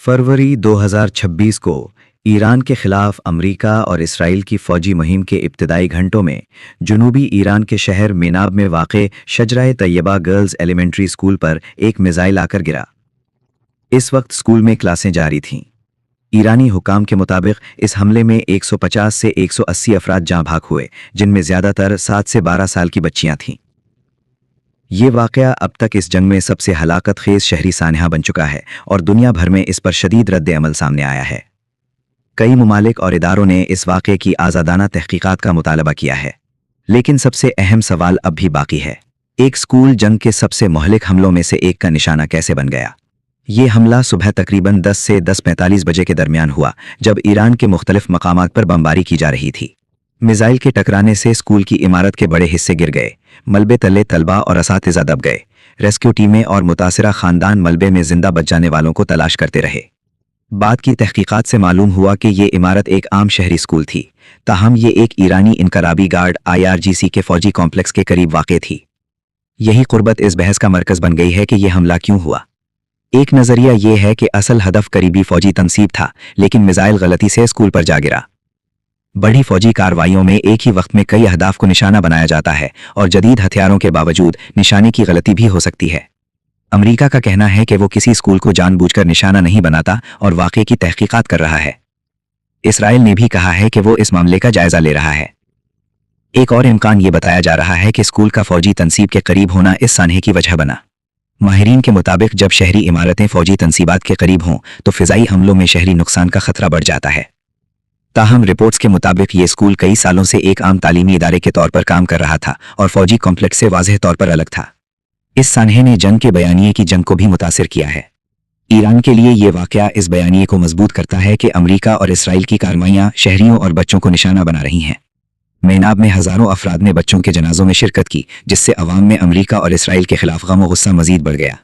फरवरी 2026 को ईरान के खिलाफ अमेरिका और इसराइल की फौजी मुहिम के इब्तदाई घंटों में जनूबी ईरान के शहर मेनाब में वाक़े शजरा तैयबा गर्ल्स एलिमेंट्री स्कूल पर एक मिसाइल आकर गिरा। इस वक्त स्कूल में क्लासें जारी थीं। ईरानी हुकाम के मुताबिक इस हमले में 150 से 180 अफराद जाँ भाग हुए, जिनमें ज़्यादातर 7 से 12 साल की बच्चियां थीं। ये वाक़या अब तक इस जंग में सबसे हलाकत खेज शहरी सानहा बन चुका है और दुनिया भर में इस पर शदीद रद्द अमल सामने आया है। कई ममालिक और इदारों ने इस वाक़े की आज़ादाना तहक़ीक़ात का मुतालबा किया है, लेकिन सबसे अहम सवाल अब भी बाकी है। एक स्कूल जंग के सबसे मुहलिक हमलों में से एक का निशाना कैसे बन गया? ये हमला सुबह तकरीबन 10 से 10:45 बजे के दरमियान हुआ, जब ईरान के मुख्तलिफ मकामात पर बमबारी की जा रही थी। मिसाइल के टकराने से स्कूल की इमारत के बड़े हिस्से गिर गए। मलबे तले तलबा और असातिज़ा दब गए। रेस्क्यू टीमें और मुतासिरा खानदान मलबे में जिंदा बच जाने वालों को तलाश करते रहे। बाद की तहकीकात से मालूम हुआ कि ये इमारत एक आम शहरी स्कूल थी, ताहम ये एक ईरानी इनकलाबी गार्ड IRGC के फौजी कॉम्प्लेक्स के करीब वाक़ थी। यही कुर्बत इस बहस का मरकज़ बन गई है कि यह हमला क्यों हुआ। एक नज़रिया ये है कि असल हदफ करीबी फौजी तनसीब था, लेकिन मिसाइल गलती से स्कूल पर जा गिरा। बड़ी फौजी कार्रवाइयों में एक ही वक्त में कई अहदाफ को निशाना बनाया जाता है और जदीद हथियारों के बावजूद निशाने की गलती भी हो सकती है। अमेरिका का कहना है कि वो किसी स्कूल को जानबूझकर निशाना नहीं बनाता और वाक़े की तहकीकात कर रहा है। इसराइल ने भी कहा है कि वो इस मामले का जायजा ले रहा है। एक और इम्कान ये बताया जा रहा है कि स्कूल का फौजी तनसीब के करीब होना इस सानहे की वजह बना। माहिरीन के मुताबिक जब शहरी इमारतें फौजी तनसीबात के करीब हों तो फ़िज़ाई हमलों में शहरी नुकसान का खतरा बढ़ जाता है। ताहम रिपोर्ट्स के मुताबिक ये स्कूल कई सालों से एक आम तालीमी इदारे के तौर पर काम कर रहा था और फौजी कॉम्प्लेक्स से वाज़ेह तौर पर अलग था। इस सानहे ने जंग के बयानिए की जंग को भी मुतासिर किया है। ईरान के लिए ये वाक़या इस बयानिए को मजबूत करता है कि अमेरिका और इसराइल की कार्रवाइयाँ शहरियों और बच्चों को निशाना बना रही हैं। मेनाब में हज़ारों अफराद ने बच्चों के जनाजों में शिरकत की, जिससे अवाम में अमेरिका और इसराइल के खिलाफ गम और गुस्सा मजीद बढ़ गया।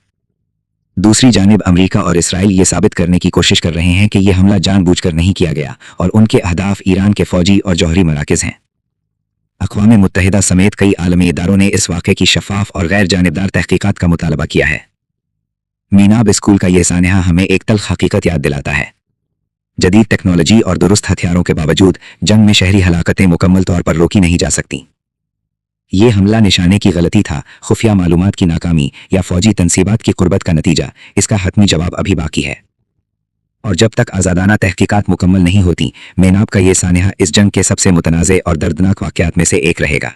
दूसरी जानिब अमेरिका और इसराइल ये साबित करने की कोशिश कर रहे हैं कि यह हमला जानबूझकर नहीं किया गया और उनके अहदाफ ईरान के फौजी और जौहरी मराकज़ हैं। अक़वाम मुत्तहिदा समेत कई आलमी इदारों ने इस वाक़े की शफ़ाफ़ और गैर जानिबदार तहक़ीक़ात का मुतालबा किया है। मेनाब स्कूल का यह सानहा हमें एक तल्ख़ हक़ीक़त याद दिलाता है। जदीद टेक्नोलॉजी और दुरुस्त हथियारों के बावजूद जंग में शहरी हलाकतें मुकम्मल तौर पर रोकी नहीं जा सकती। ये हमला निशाने की गलती था, खुफिया मालूमात की नाकामी या फौजी तनसीबात की कुर्बत का नतीजा? इसका हतमी जवाब अभी बाकी है। और जब तक आज़ादाना तहक़ीक़ात मुकम्मल नहीं होती, मेनाब का ये सानहा इस जंग के सबसे मुतनाज़े और दर्दनाक वाक़यात में से एक रहेगा।